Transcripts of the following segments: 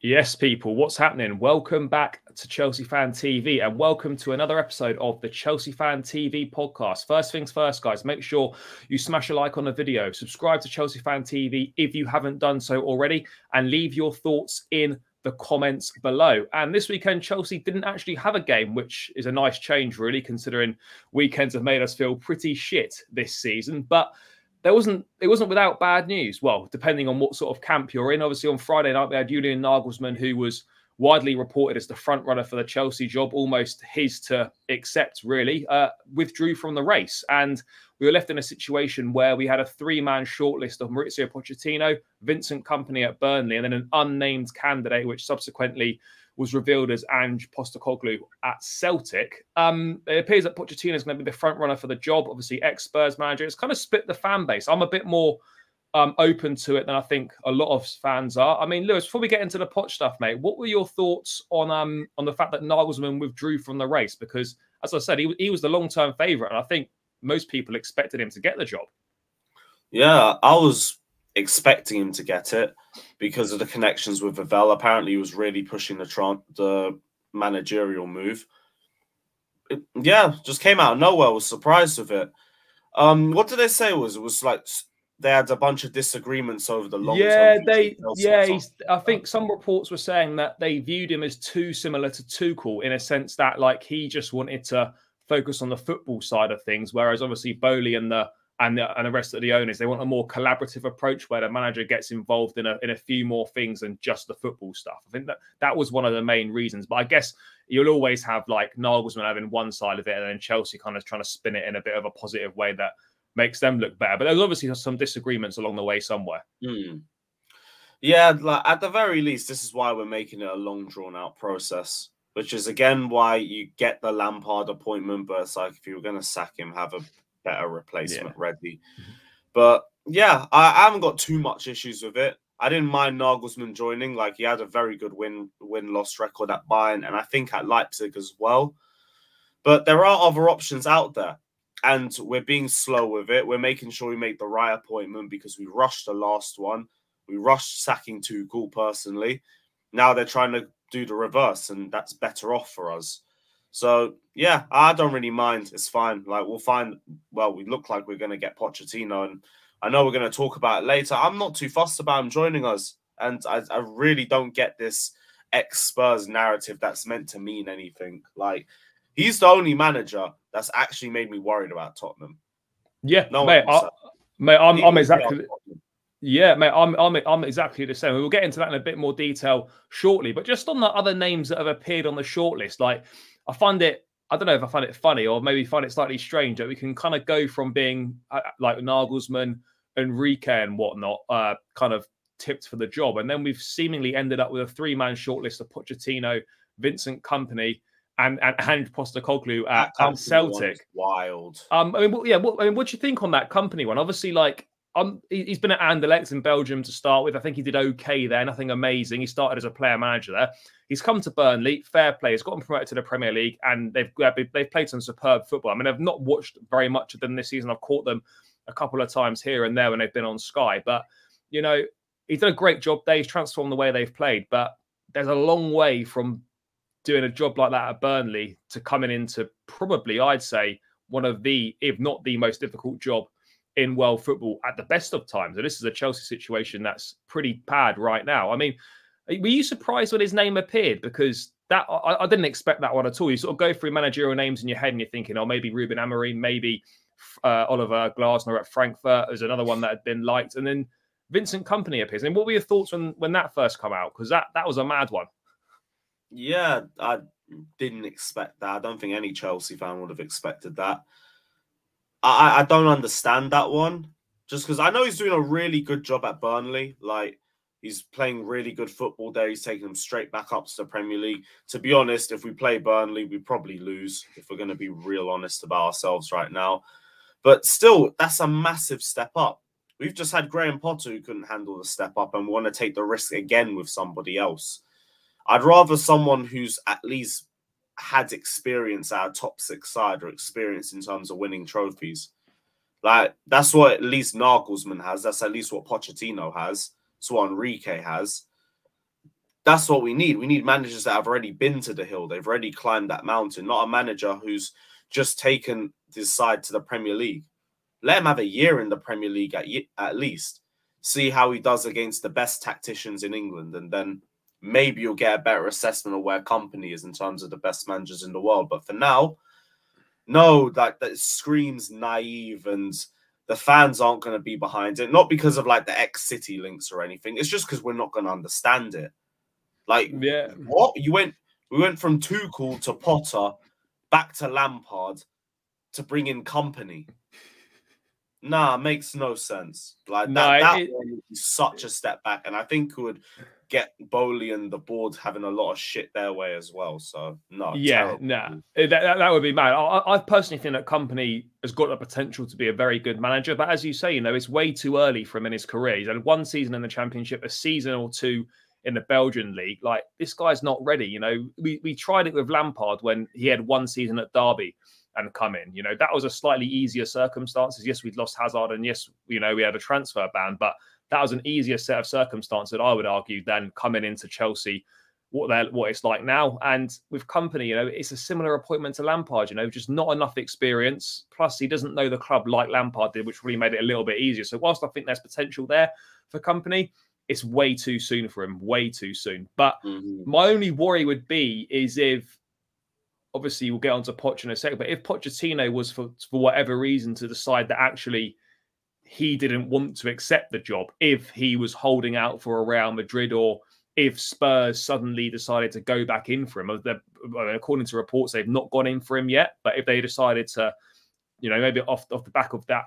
Yes, people, what's happening? Welcome back to Chelsea Fan TV and welcome to another episode of the Chelsea Fan TV podcast. First things first, guys, make sure you smash a like on the video, subscribe to Chelsea Fan TV if you haven't done so already, and leave your thoughts in the comments below. And this weekend, Chelsea didn't actually have a game, which is a nice change, really, considering weekends have made us feel pretty shit this season. But it wasn't without bad news. Well, depending on what sort of camp you're in. Obviously, on Friday night, we had Julian Nagelsmann, who was widely reported as the front runner for the Chelsea job, almost his to accept, really, withdrew from the race. And we were left in a situation where we had a three-man shortlist of Mauricio Pochettino, Vincent Kompany at Burnley, and then an unnamed candidate, which subsequently was revealed as Ange Postecoglou at Celtic. It appears that Pochettino is going to be the front runner for the job. Obviously, ex-Spurs manager. It's kind of split the fan base. I'm a bit more open to it than I think a lot of fans are. I mean, Lewis, before we get into the Poch stuff, mate, what were your thoughts on the fact that Nagelsmann withdrew from the race? Because, as I said, he was the long-term favourite, and I think most people expected him to get the job. Yeah, I was expecting him to get it because of the connections with Vavell. Apparently, he was really pushing the managerial move. Just came out of nowhere. I was surprised with it. What did they say? It was like they had a bunch of disagreements over the long term. I think some reports were saying that they viewed him as too similar to Tuchel in a sense that like he just wanted to focus on the football side of things, whereas obviously Bowley and the rest of the owners, they want a more collaborative approach where the manager gets involved in a few more things than just the football stuff. I think that was one of the main reasons. But I guess you'll always have like Nagelsmann having one side of it and then Chelsea kind of trying to spin it in a bit of a positive way that makes them look better. But there's obviously some disagreements along the way somewhere. Yeah, like at the very least, this is why we're making it a long, drawn-out process, which is, again, why you get the Lampard appointment. But it's like, if you were going to sack him, have a better replacement ready. But yeah, I haven't got too much issues with it. I didn't mind Nagelsmann joining. Like, he had a very good win-loss record at Bayern and I think at Leipzig as well. But there are other options out there and we're being slow with it. We're making sure we make the right appointment because we rushed the last one. We rushed sacking Tuchel personally. Now they're trying to do the reverse and that's better off for us. So, yeah, I don't really mind. It's fine. Like, we look like we're going to get Pochettino, and I know we're going to talk about it later. I'm not too fussed about him joining us, and I really don't get this ex-Spurs narrative that's meant to mean anything. Like, he's the only manager that's actually made me worried about Tottenham. Yeah, no, I'm exactly... Yeah, mate, I'm exactly the same. We'll get into that in a bit more detail shortly. But just on the other names that have appeared on the shortlist, like, I don't know if I find it funny or maybe find it slightly strange that we can kind of go from being like Nagelsmann, Enrique and whatnot, kind of tipped for the job. And then we've seemingly ended up with a three-man shortlist of Pochettino, Vincent Kompany, and Ange Postecoglou at Celtic. Wild. What do you think on that Kompany one? Obviously, like, he's been at Anderlecht in Belgium to start with. I think he did okay there, nothing amazing. He started as a player manager there. He's come to Burnley, fair play. He's gotten promoted to the Premier League, and they've played some superb football. I mean, I've not watched very much of them this season. I've caught them a couple of times here and there when they've been on Sky. But, you know, he's done a great job there. He's transformed the way they've played. But there's a long way from doing a job like that at Burnley to coming into probably, I'd say, one of the, if not the most difficult job in world football at the best of times. And this is a Chelsea situation that's pretty bad right now. I mean, were you surprised when his name appeared? Because that I didn't expect that one at all. You sort of go through managerial names in your head and you're thinking, oh, maybe Ruben Amorim, maybe Oliver Glasner at Frankfurt is another one that had been liked. And then Vincent Kompany appears. And what were your thoughts when that first came out? Because that was a mad one. Yeah, I didn't expect that. I don't think any Chelsea fan would have expected that. I don't understand that one, just because I know he's doing a really good job at Burnley. Like, he's playing really good football there. He's taking them straight back up to the Premier League. To be honest, if we play Burnley, we probably lose, if we're going to be real honest about ourselves right now. But still, that's a massive step up. We've just had Graham Potter who couldn't handle the step up and want to take the risk again with somebody else. I'd rather someone who's at least had experience at a top six side or experience in terms of winning trophies. Like, that's what at least Nagelsmann has. That's at least what Pochettino has. That's what Enrique has. That's what we need. We need managers that have already been to the hill. They've already climbed that mountain, not a manager who's just taken his side to the Premier League. Let him have a year in the Premier League at least. See how he does against the best tacticians in England. And then maybe you'll get a better assessment of where company is in terms of the best managers in the world. But for now, no, that screams naive, and the fans aren't going to be behind it. Not because of like the ex-City links or anything. It's just because we're not going to understand it. Like, yeah, what? We went from Tuchel to Potter, back to Lampard, to bring in company. Nah, makes no sense. Like no, that would be such a step back, and I think it would get Bowley and the board having a lot of shit their way as well. So no, yeah, no, that would be mad. I personally think that company has got the potential to be a very good manager, but as you say, you know, it's way too early for him in his career. He's had one season in the Championship, a season or two in the Belgian league. Like, this guy's not ready. You know, we tried it with Lampard when he had one season at Derby and come in. You know, that was a slightly easier circumstances. Yes, we'd lost Hazard, and yes, you know, we had a transfer ban, but that was an easier set of circumstances, I would argue, than coming into Chelsea, what it's like now. And with company, you know, it's a similar appointment to Lampard, you know, just not enough experience. Plus, he doesn't know the club like Lampard did, which really made it a little bit easier. So whilst I think there's potential there for company, it's way too soon for him, way too soon. But my only worry would be is if, obviously we'll get onto Poch in a second, but if Pochettino was for whatever reason to decide that actually he didn't want to accept the job, if he was holding out for a Real Madrid, or if Spurs suddenly decided to go back in for him, according to reports, they've not gone in for him yet, but if they decided to, you know, maybe off the back of that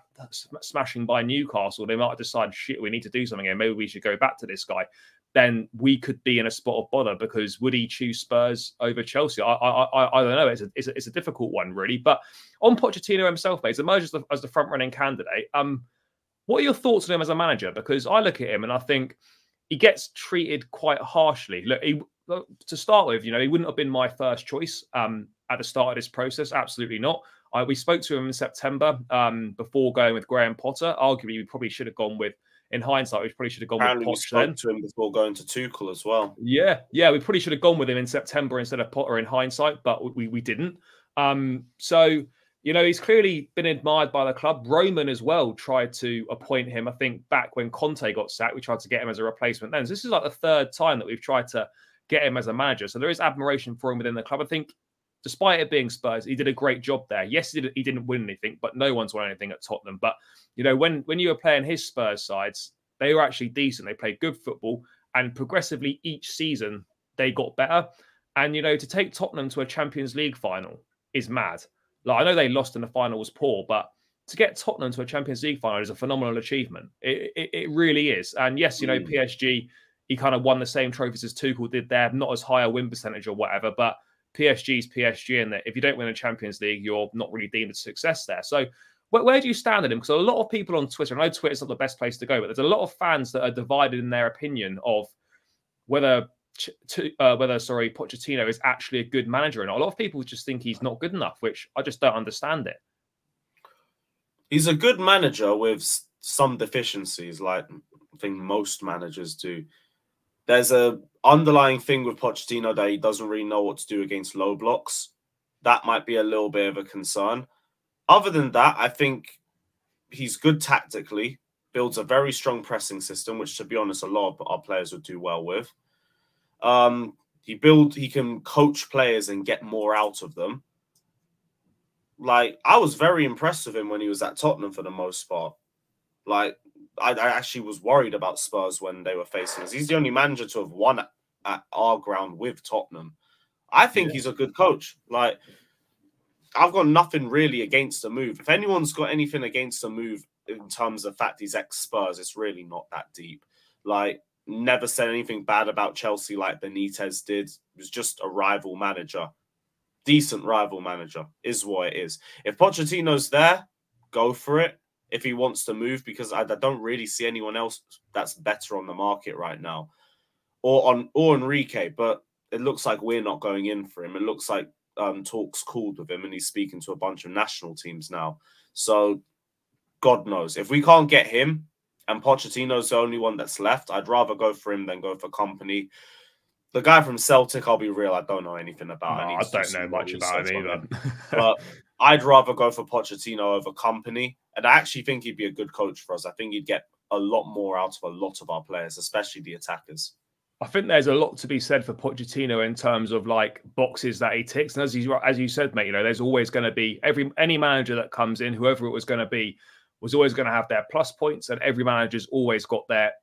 smashing by Newcastle, they might decide, shit, we need to do something here. Maybe we should go back to this guy. Then we could be in a spot of bother, because would he choose Spurs over Chelsea? I don't know. It's a difficult one, really. But on Pochettino himself, mate, he's emerged as the front running candidate. What are your thoughts on him as a manager? Because I look at him and I think he gets treated quite harshly. Look, to start with, you know, he wouldn't have been my first choice at the start of this process. Absolutely not. We spoke to him in September before going with Graham Potter. Arguably, we probably should have gone with, in hindsight, we probably should have gone with Poch. We spoke to him before going to Tuchel as well. Yeah, we probably should have gone with him in September instead of Potter in hindsight, but we didn't. So, you know, he's clearly been admired by the club. Roman as well tried to appoint him, I think, back when Conte got sacked. We tried to get him as a replacement then. So this is like the third time that we've tried to get him as a manager. So there is admiration for him within the club. I think, despite it being Spurs, he did a great job there. Yes, he didn't win anything, but no one's won anything at Tottenham. But, you know, when you were playing his Spurs sides, they were actually decent. They played good football, and progressively each season they got better. And, you know, to take Tottenham to a Champions League final is mad. Like, I know they lost and the final was poor, but to get Tottenham to a Champions League final is a phenomenal achievement. It really is. And yes, you know, PSG, he kind of won the same trophies as Tuchel did there, not as high a win percentage or whatever, but PSG's PSG, and that if you don't win a Champions League, you're not really deemed a success there. So where do you stand in him? Because a lot of people on Twitter, and I know Twitter's not the best place to go, but there's a lot of fans that are divided in their opinion of whether Pochettino is actually a good manager or not. A lot of people just think he's not good enough, which I just don't understand it. He's a good manager with some deficiencies, like I think most managers do. There's a underlying thing with Pochettino that he doesn't really know what to do against low blocks. That might be a little bit of a concern. Other than that, I think he's good tactically, builds a very strong pressing system, which, to be honest, a lot of our players would do well with. He can coach players and get more out of them. Like, I was very impressed with him when he was at Tottenham for the most part. Like, I actually was worried about Spurs when they were facing us. He's the only manager to have won at our ground with Tottenham. I think he's a good coach. Like, I've got nothing really against the move. If anyone's got anything against the move in terms of the fact he's ex-Spurs, it's really not that deep. Like, never said anything bad about Chelsea like Benitez did. It was just a rival manager. Decent rival manager is what it is. If Pochettino's there, go for it. If he wants to move, because I don't really see anyone else that's better on the market right now. Or Enrique, but it looks like we're not going in for him. It looks like talks cooled with him and he's speaking to a bunch of national teams now. So God knows. If we can't get him and Pochettino's the only one that's left, I'd rather go for him than go for company. the guy from Celtic, I'll be real, I don't know anything about. No, I don't know much about him either. But I'd rather go for Pochettino over Company. And I actually think he'd be a good coach for us. I think he'd get a lot more out of a lot of our players, especially the attackers. I think there's a lot to be said for Pochettino in terms of like boxes that he ticks. And as you said, mate, there's always going to be any manager that comes in, whoever it was going to be, was always going to have their plus points, and every manager's always got their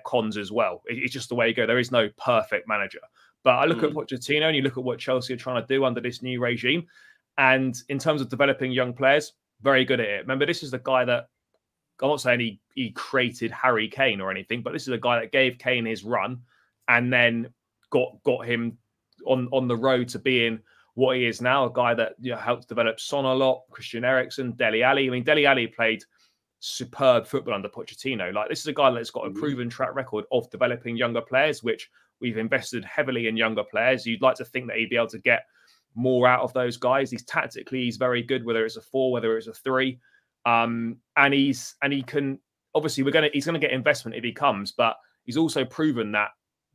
cons as well. It's just the way you go. There is no perfect manager. But I look at Pochettino and you look at what Chelsea are trying to do under this new regime. And in terms of developing young players, very good at it. Remember, this is the guy that, I'm not saying he created Harry Kane or anything, but this is a guy that gave Kane his run and then got him on the road to being what he is now, a guy that helped develop Son a lot, Christian Eriksen, Dele Alli. I mean, Dele Alli played superb football under Pochettino. Like, this is a guy that's got a proven track record of developing younger players, which we've invested heavily in younger players. You'd like to think that he'd be able to get more out of those guys. He's very good, whether it's a 4, whether it's a 3. And he can, obviously he's gonna get investment if he comes, but he's also proven that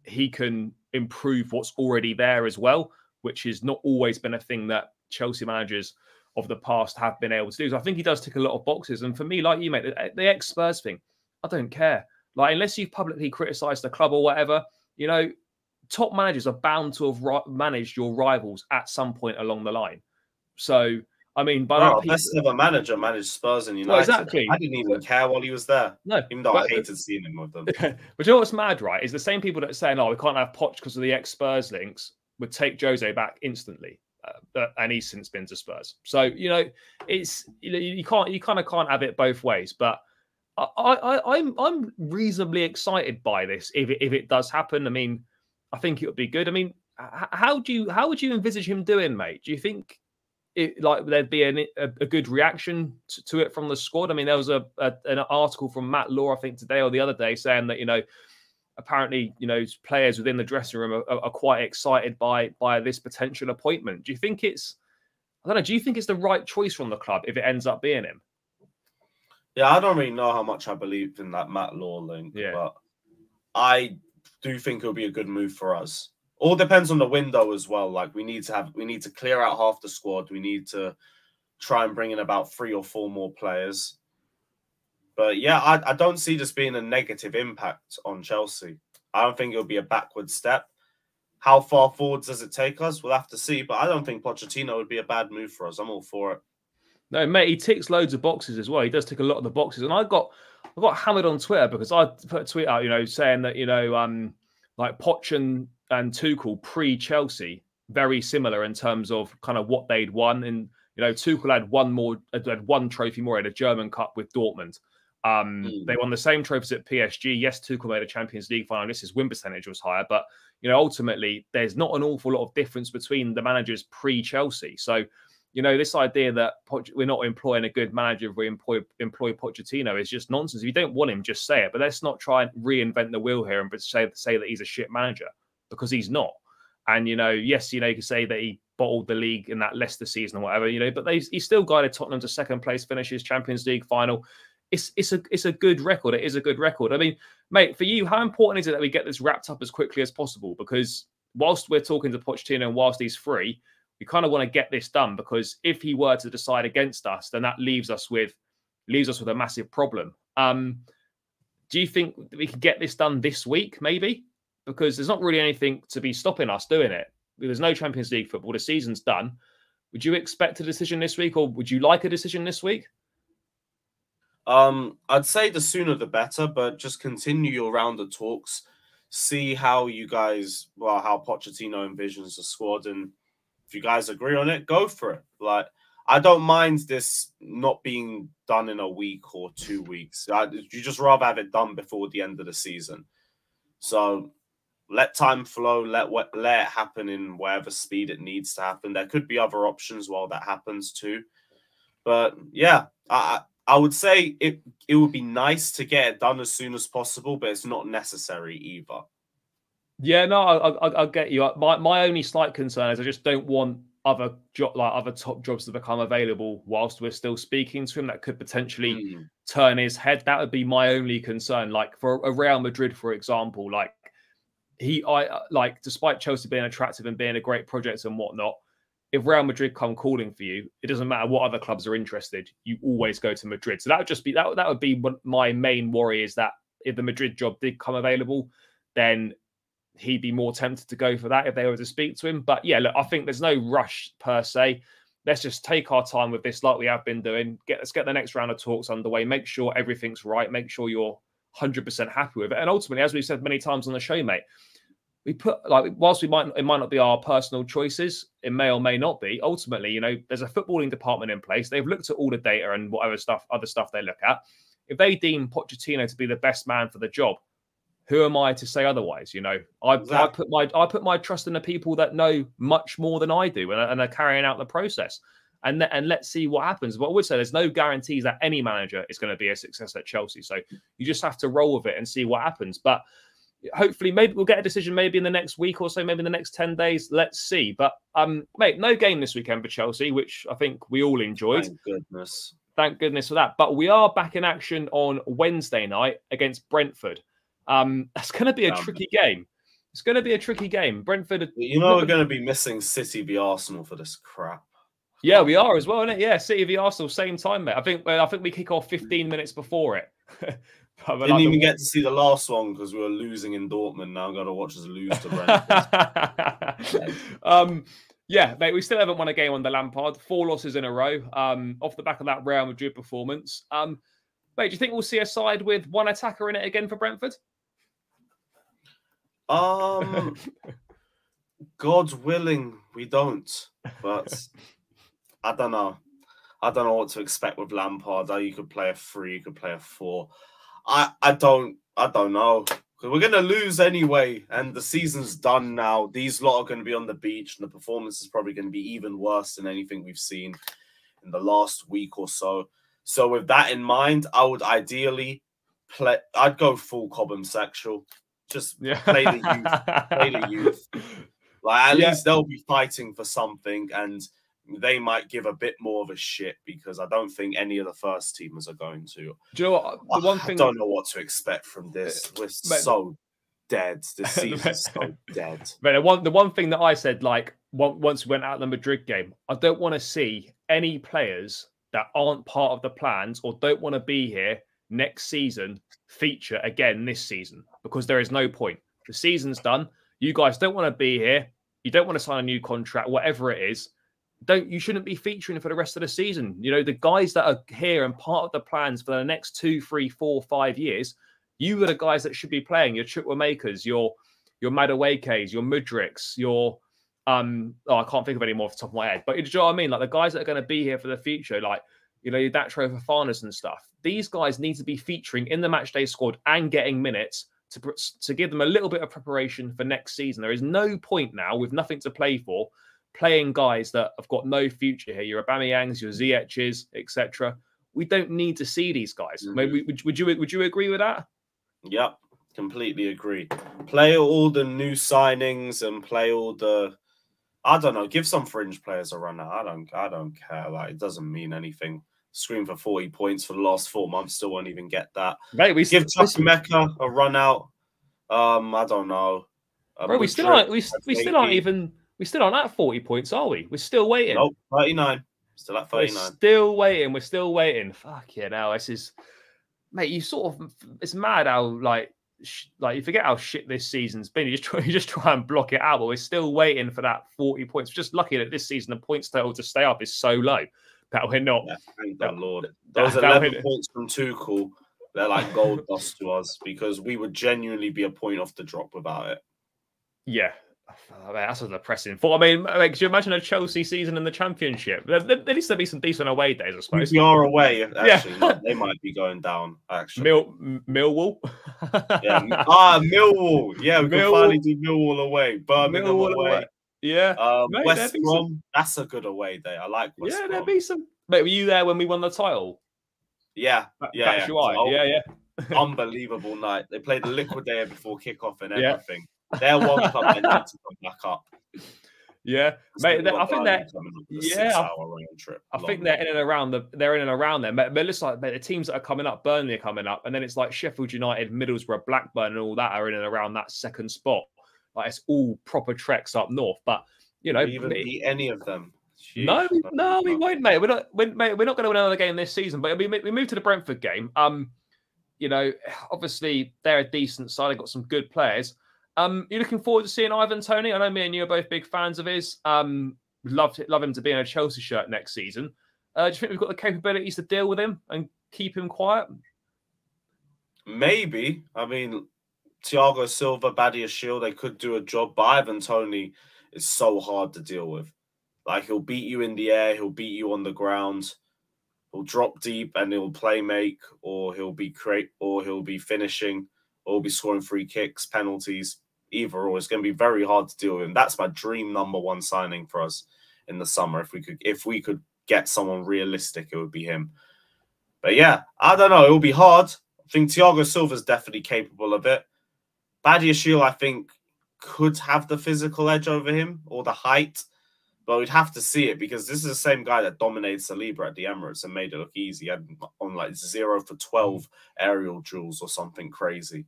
he can improve what's already there as well, which has not always been a thing that Chelsea managers of the past have been able to do. So I think he does tick a lot of boxes. And for me, like you, mate, the ex-Spurs thing, I don't care. Like, unless you've publicly criticised the club or whatever, top managers are bound to have managed your rivals at some point along the line. So, I mean, best ever manager managed Spurs and United. Well, exactly. I didn't even care while he was there. No, even though I hated seeing him with them. But you know what's mad, right? Is the same people that are saying, "Oh, we can't have Poch because of the ex-Spurs links," would take Jose back instantly, and he's since been to Spurs. So it's you kind of can't have it both ways. But I'm reasonably excited by this if it does happen. I mean, I think it would be good. I mean, how would you envisage him doing, mate? Do you think there'd be a good reaction to it from the squad? I mean, there was an article from Matt Law, I think today or the other day, saying that apparently players within the dressing room are quite excited by this potential appointment. Do you think it's the right choice from the club if it ends up being him? Yeah, I don't really know how much I believe in that Matt Law link, but I do think it'll be a good move for us. All depends on the window as well. Like, we need to clear out half the squad. We need to try and bring in about 3 or 4 more players. But yeah, I don't see this being a negative impact on Chelsea. I don't think it'll be a backward step. How far forwards does it take us? We'll have to see. But I don't think Pochettino would be a bad move for us. I'm all for it. No, mate, he ticks loads of boxes as well. He does tick a lot of the boxes. And I got hammered on Twitter because I put a tweet out, saying that, like Poch and Tuchel pre-Chelsea, very similar in terms of kind of what they'd won. And, Tuchel had one trophy more, at a German Cup with Dortmund. They won the same trophies at PSG. Yes, Tuchel made a Champions League final. His win percentage was higher, but ultimately there's not an awful lot of difference between the managers pre-Chelsea. So, this idea that we're not employing a good manager if we employ Pochettino is just nonsense. If you don't want him, just say it. But let's not try and reinvent the wheel here and say that he's a shit manager, because he's not. And yes, you can say that he bottled the league in that Leicester season or whatever, but he still guided Tottenham to second place, finishes Champions League final. It's a good record. It is a good record. I mean, mate, for you, how important is it that we get this wrapped up as quickly as possible? Because whilst we're talking to Pochettino and whilst he's free, we kind of want to get this done, because if he were to decide against us, then that leaves us with a massive problem. Do you think that we can get this done this week, maybe? Because there's not really anything to be stopping us doing it. There's no Champions League football. The season's done. Would you expect a decision this week, or would you like a decision this week? I'd say the sooner the better, but just continue your round of talks. See how how Pochettino envisions the squad, and if you guys agree on it, go for it. Like, I don't mind this not being done in a week or 2 weeks. You just rather have it done before the end of the season. So let time flow, let it happen in whatever speed it needs to happen. There could be other options while that happens too. But yeah, I would say it would be nice to get it done as soon as possible, but it's not necessary either. Yeah, no, I get you. My only slight concern is I just don't want other top jobs to become available whilst we're still speaking to him. That could potentially turn his head. That would be my only concern. Like for a Real Madrid, for example, like despite Chelsea being attractive and being a great project and whatnot, if Real Madrid come calling for you, it doesn't matter what other clubs are interested. You always go to Madrid. So that would just be that would be my main worry, is that if the Madrid job did come available, then he'd be more tempted to go for that if they were to speak to him. But yeah, look, I think there's no rush per se. Let's just take our time with this, like we have been doing. Let's get the next round of talks underway. Make sure everything's right. Make sure you're 100% happy with it. And ultimately, as we've said many times on the show, mate, we put, like, whilst it might not be our personal choices, it may or may not be. Ultimately, you know, there's a footballing department in place. They've looked at all the data and whatever other stuff they look at. If they deem Pochettino to be the best man for the job, who am I to say otherwise? You know, I put my trust in the people that know much more than I do and are carrying out the process. And let's see what happens. But I would say there's no guarantees that any manager is going to be a success at Chelsea. So you just have to roll with it and see what happens. But hopefully, maybe we'll get a decision maybe in the next week or so, maybe in the next 10 days. Let's see. But, mate, no game this weekend for Chelsea, which I think we all enjoyed. Thank goodness. Thank goodness for that. But we are back in action on Wednesday night against Brentford. That's going to be a tricky game. It's going to be a tricky game. Brentford. You know, we're going to be missing City v Arsenal for this crap. Yeah, we are as well, isn't it? Yeah, City v Arsenal, same time, mate. I think we kick off 15 minutes before it. Didn't even get to see the last one because we were losing in Dortmund. Now I'm going to watch us lose to Brentford. Yeah, mate, we still haven't won a game under Lampard. 4 losses in a row. Off the back of that Real Madrid performance. Mate, do you think we'll see a side with one attacker in it again for Brentford? God's willing, we don't. But I don't know. I don't know what to expect with Lampard. You could play a 3, you could play a 4. I don't know. We're going to lose anyway, and the season's done now. These lot are going to be on the beach, and the performance is probably going to be even worse than anything we've seen in the last week or so. So with that in mind, I would ideally play. I'd go full Cobham sexual. Just play the youth. Play the youth. Like, at least they'll be fighting for something, and they might give a bit more of a shit, because I don't think any of the first teamers are going to. Do you know what? The one thing, I don't know what to expect from this. We're so dead. This season's so dead. But the one thing that I said, like, once we went out of the Madrid game, I don't want to see any players that aren't part of the plans or don't want to be here next season feature again this season, because there is no point. The season's done. You guys don't want to be here. You don't want to sign a new contract, whatever it is. You shouldn't be featuring for the rest of the season. You know, the guys that are here and part of the plans for the next 2, 3, 4, 5 years, you are the guys that should be playing. Your Chukwuemekers, your Maduekes, your Modrics, your I can't think of any more off the top of my head. But do you know what I mean? Like, the guys that are going to be here for the future, like, you know, your Datro Fofanas and stuff. These guys need to be featuring in the matchday squad and getting minutes to give them a little bit of preparation for next season. There is no point now, with nothing to play for, playing guys that have got no future here. Your Aubameyangs, your Ziyech's, etc. We don't need to see these guys. Maybe, would you agree with that? Yep, completely agree. Play all the new signings and play all the, I don't know, give some fringe players a run out. I don't care. Like, it doesn't mean anything. Scream for 40 points for the last 4 months, still won't even get that. Mate, we give Chukwuemeka a run out. I don't know. Bro, we still aren't at 40 points, are we? We're still waiting. Nope, 39. Still at 39. We're still waiting. Fuck yeah, now this is, mate. You sort of, it's mad how like you forget how shit this season's been. You just try and block it out, but we're still waiting for that 40 points. We're just lucky that this season the points total to stay up is so low that we're not. Yeah, thank the Lord. Those 11 points from Tuchel, they're like gold dust to us, because we would genuinely be a point off the drop without it. Yeah. Oh, man, that's a depressing thought. I mean, could you imagine a Chelsea season in the Championship? There needs to be some decent away days, I suppose. We are away, actually. Yeah. They might be going down, actually. Millwall? Yeah. Millwall. Yeah, we can finally do Millwall away. Birmingham away. Yeah. Mate, West Brom, that's a good away day. I like West Brom. There'd be some. Mate, were you there when we won the title? Yeah. Yeah. Yeah. Unbelievable night. They played the liquidator before kickoff and everything. They're one club, they need to come back up. Yeah, mate. I think they're I think they're in and around there. But it looks like the teams that are coming up, Burnley are coming up, and then it's like Sheffield United, Middlesbrough, Blackburn, and all that are in and around that second spot. Like it's all proper treks up north. But you know, we even beat any of them. No, we won't, mate. We're not going to win another game this season. But we moved to the Brentford game. You know, obviously they're a decent side. They've got some good players. You're looking forward to seeing Ivan Toney. I know me and you are both big fans of his. Love him to be in a Chelsea shirt next season. Do you think we've got the capabilities to deal with him and keep him quiet? Maybe. I mean, Thiago Silva, Badia Shield, they could do a job. But Ivan Toney is so hard to deal with. Like, he'll beat you in the air, he'll beat you on the ground, he'll drop deep and he'll play make, or he'll be finishing, or he'll be scoring free kicks, penalties, either or. It's going to be very hard to deal with him. That's my dream #1 signing for us in the summer. If we could get someone realistic, it would be him. But yeah, I don't know. It will be hard. I think Thiago Silva is definitely capable of it. Badia Shield, I think, could have the physical edge over him or the height. But we'd have to see it because this is the same guy that dominated Saliba at the Emirates and made it look easy. He had on like 0 for 12 aerial duels or something crazy.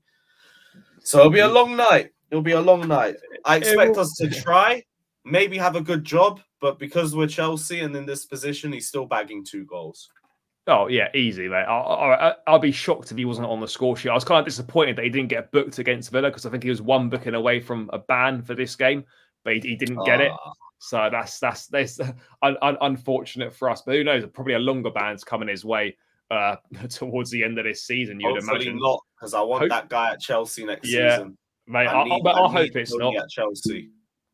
So it'll be a long night. It'll be a long night. I expect us to try, maybe have a good job, but because we're Chelsea and in this position, he's still bagging 2 goals. Oh, yeah, easy, mate. I'll be shocked if he wasn't on the score sheet. I was kind of disappointed that he didn't get booked against Villa because I think he was 1 booking away from a ban for this game, but he didn't get it. So that's unfortunate for us. But who knows? Probably a longer ban's coming his way towards the end of this season. You'd imagine not, because I want that guy at Chelsea next season. Mate, I hope it's not at Chelsea.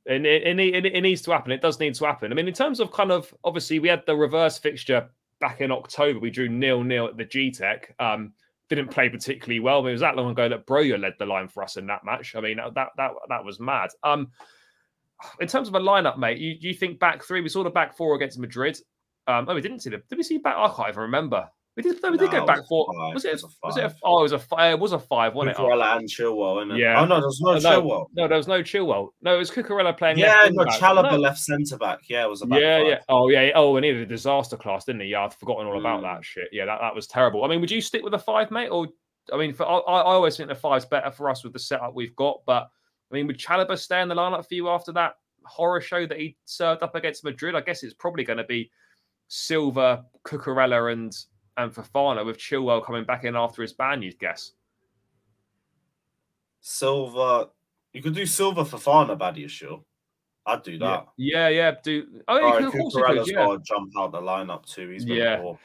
It needs to happen. It does need to happen. I mean, in terms of kind of obviously we had the reverse fixture back in October. We drew 0-0 at the G-Tech. Didn't play particularly well. I mean, it was that long ago that Broja led the line for us in that match. I mean, that was mad. In terms of a lineup, mate, you think back 3? We saw the back 4 against Madrid. We didn't see them. Did we see back? I can't even remember. We did go back 4. Was it a 5, wasn't it? Cucurella and Chilwell, isn't it? Yeah. Oh no, there was no Chilwell. No, there was no Chilwell. No, it was Cucurella playing. Yeah, Chalobah left centre back. Yeah, it was a back 5. Yeah. Oh, yeah. Oh, and he had a disaster class, didn't he? Yeah, I'd forgotten all about that shit. Yeah, that was terrible. I mean, would you stick with a 5, mate? Or I mean, I always think the 5's better for us with the setup we've got. But I mean, would Chalobah stay in the lineup for you after that horror show that he served up against Madrid? I guess it's probably going to be Silva, Cucurella, and Fofana, with Chilwell coming back in after his ban, you'd guess. Silva, you could do Silva, Fofana, Badia, sure. I'd do that. Yeah. Cucurella's got to jump out the lineup too. He's been poor.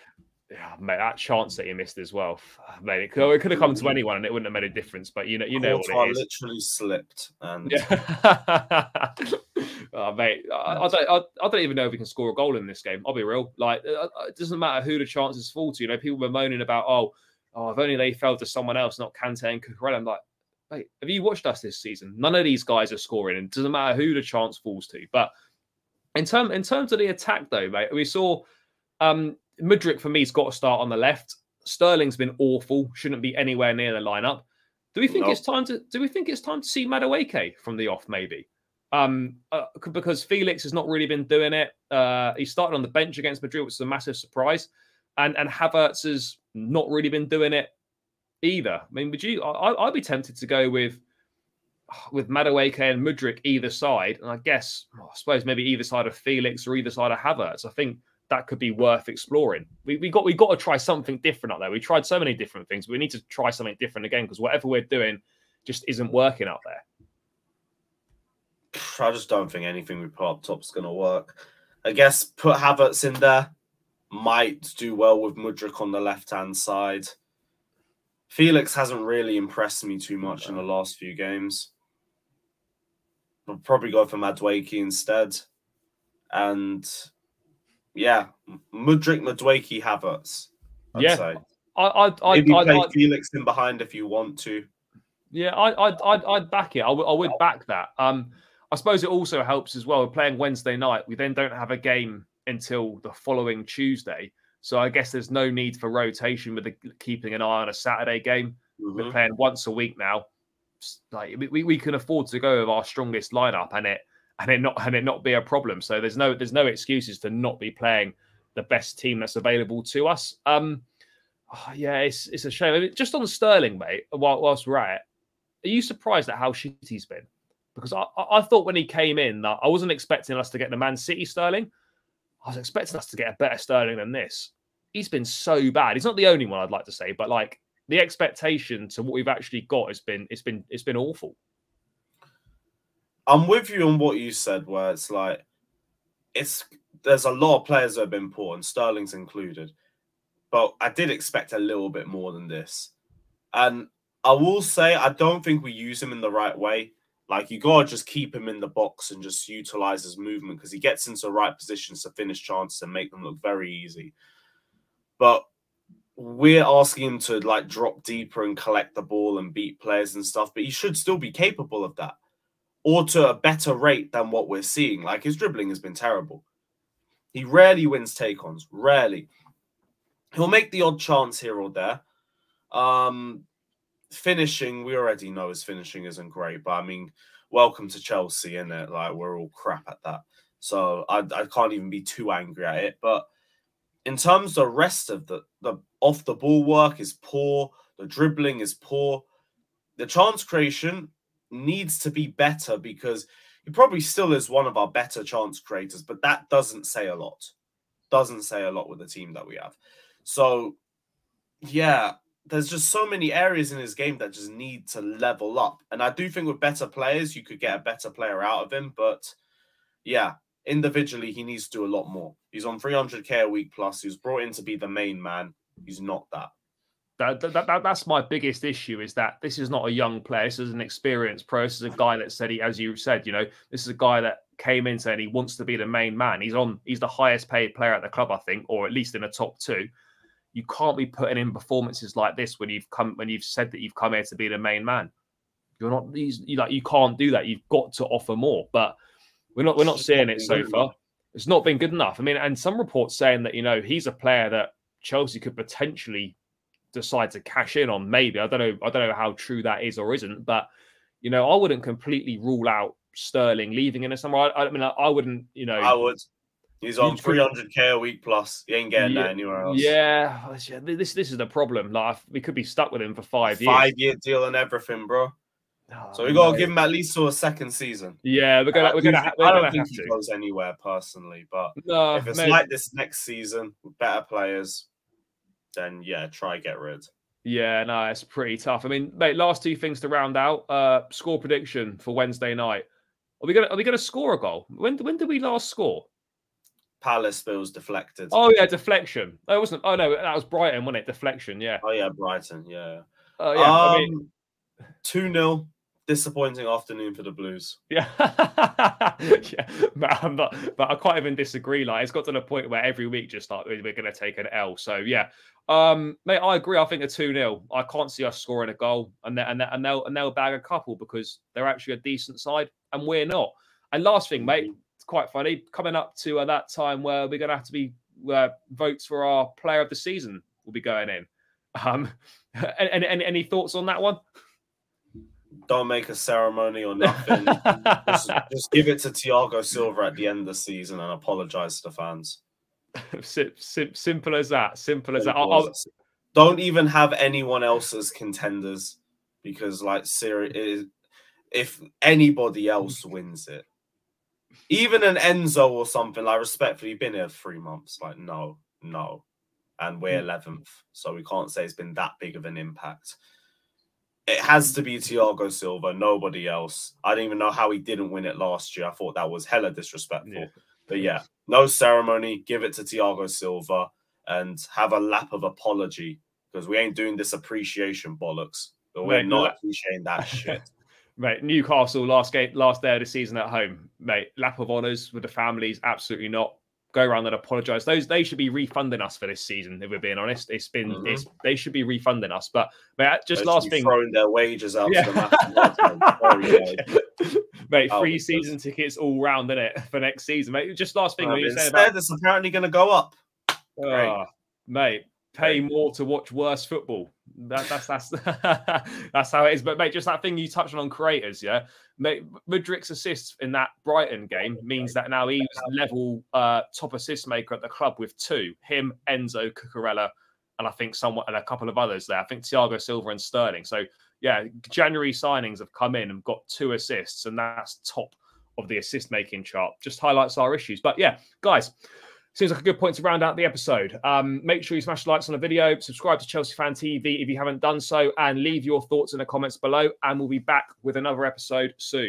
Yeah, mate, that chance that he missed as well, mate. It could have come to anyone, and it wouldn't have made a difference. But you know what it is. Literally slipped, and oh, mate, I don't even know if we can score a goal in this game. I'll be real. Like, it doesn't matter who the chances fall to. You know, people were moaning about, oh, if only they fell to someone else, not Kante and Cucurella. I'm like, mate, have you watched us this season? None of these guys are scoring, and it doesn't matter who the chance falls to. But in terms of the attack, though, mate, we saw. Modric, for me, has got to start on the left. Sterling's been awful. Shouldn't be anywhere near the lineup. Do we think it's time to see Madueke from the off, maybe? Because Felix has not really been doing it. He started on the bench against Madrid, which is a massive surprise. And Havertz has not really been doing it either. I mean, I'd be tempted to go with Madueke and Modric either side. And I suppose maybe either side of Felix or either side of Havertz. I think that could be worth exploring. We got to try something different up there. We tried so many different things, but we need to try something different again because whatever we're doing just isn't working up there. I just don't think anything we put up top is going to work. I guess put Havertz in there might do well with Modric on the left-hand side. Felix hasn't really impressed me too much in the last few games. I'll probably go for Madueke instead. And yeah, Modric, Madueke, Havertz. I'd say. Maybe play Felix in behind if you want to. Yeah, I'd back it. I would back that. I suppose it also helps as well. We're playing Wednesday night. We then don't have a game until the following Tuesday. So I guess there's no need for rotation with keeping an eye on a Saturday game. Mm-hmm. We're playing once a week now. Like we can afford to go with our strongest lineup and it not be a problem. So there's no excuses to not be playing the best team that's available to us. Yeah, it's a shame. I mean, just on Sterling, mate. Whilst we're at it, are you surprised at how shit he's been? Because I thought when he came in that I wasn't expecting us to get the Man City Sterling. I was expecting us to get a better Sterling than this. He's been so bad. He's not the only one, I'd like to say, but like the expectation to what we've actually got has been awful. I'm with you on what you said, where it's like there's a lot of players that have been poor, and Sterling's included. But I did expect a little bit more than this. And I will say I don't think we use him in the right way. Like, you got to just keep him in the box and just utilize his movement, because he gets into the right positions to finish chances and make them look very easy. But we're asking him to like drop deeper and collect the ball and beat players and stuff, but he should still be capable of that, or to a better rate than what we're seeing. Like, his dribbling has been terrible. He rarely wins take-ons, rarely. He'll make the odd chance here or there. Finishing, we already know his finishing isn't great, but I mean, welcome to Chelsea, innit? Like, we're all crap at that. So I can't even be too angry at it. But in terms of the rest of the off-the-ball work is poor. The dribbling is poor. The chance creation needs to be better, because he probably still is one of our better chance creators, but that doesn't say a lot. Doesn't say a lot with the team that we have. So, yeah, there's just so many areas in his game that just need to level up. And I do think with better players, you could get a better player out of him. But, yeah, individually, he needs to do a lot more. He's on 300k a week plus. He was brought in to be the main man. He's not that. That's my biggest issue, is that this is not a young player. This is an experienced pro. This is a guy that said, as you said, you know, this is a guy that came in saying he wants to be the main man. He's the highest paid player at the club, I think, or at least in the top 2. You can't be putting in performances like this when you've said that you've come here to be the main man. You're not. You can't do that. You've got to offer more. But we're not seeing it so far. It's not been good enough. I mean, and some reports saying that, you know, he's a player that Chelsea could potentially decide to cash in on. Maybe, I don't know how true that is or isn't. But, you know, I wouldn't completely rule out Sterling leaving in the summer. I mean, I wouldn't. You know, I would. He's on 300k a week plus. He ain't getting that anywhere else. Yeah, this is the problem. Like, we could be stuck with him for 5 years. 5-year deal and everything, bro. So we got to give him at least to a second season. Yeah, we're gonna. I don't think he goes anywhere personally, but if it's like this next season with better players, then yeah, try get rid. Yeah, no, it's pretty tough. I mean, mate, last 2 things to round out. Score prediction for Wednesday night. Are we gonna score a goal? When did we last score? Palace feels deflected. Oh yeah, deflection. Oh, it wasn't. Oh no, that was Brighton, wasn't it? Deflection. Yeah. Oh yeah, Brighton. Yeah. Oh yeah. I mean, 2-0. Disappointing afternoon for the Blues. Yeah, yeah, but I can't even disagree. Like, it's got to the point where every week just like we're going to take an L. So yeah, mate, I agree. I think a 2-0. I can't see us scoring a goal, and they'll bag a couple, because they're actually a decent side, and we're not. And last thing, mate, it's quite funny coming up to that time where we're going to have to be votes for our player of the season will be going in. Any thoughts on that one? Don't make a ceremony or nothing. just give it to Thiago Silva at the end of the season and apologize to the fans. Simple as that. Simple as that. Don't even have anyone else as contenders, because, like, if anybody else wins it, even an Enzo or something, like, respectfully, been here 3 months. Like, no. And we're 11th, so we can't say it's been that big of an impact. It has to be Thiago Silva, nobody else. I don't even know how he didn't win it last year. I thought that was hella disrespectful. Yeah. But yeah, no ceremony. Give it to Thiago Silva and have a lap of apology, because we ain't doing this appreciation bollocks. But we're not appreciating that shit. Mate, Newcastle, last day of the season at home. Mate, lap of honours with the families, absolutely not. Go around and apologise. They should be refunding us for this season, if we're being honest. They should be refunding us. But mate, just last thing, throwing their wages out to the mate, free season tickets all round, innit, for next season, mate. Just last thing, it's apparently going to go up. Mate, pay more to watch worse football. That's that's how it is. But mate, just that thing you touched on creators, yeah. Mate, Modric's assists in that Brighton game means that now he's level top assist maker at the club with 2. Him, Enzo, Cucurella, and I think someone and a couple of others there. I think Thiago Silva and Sterling. So yeah, January signings have come in and got 2 assists, and that's top of the assist making chart. Just highlights our issues. But yeah, guys, seems like a good point to round out the episode. Make sure you smash the likes on the video, subscribe to Chelsea Fan TV if you haven't done so, and leave your thoughts in the comments below. And we'll be back with another episode soon.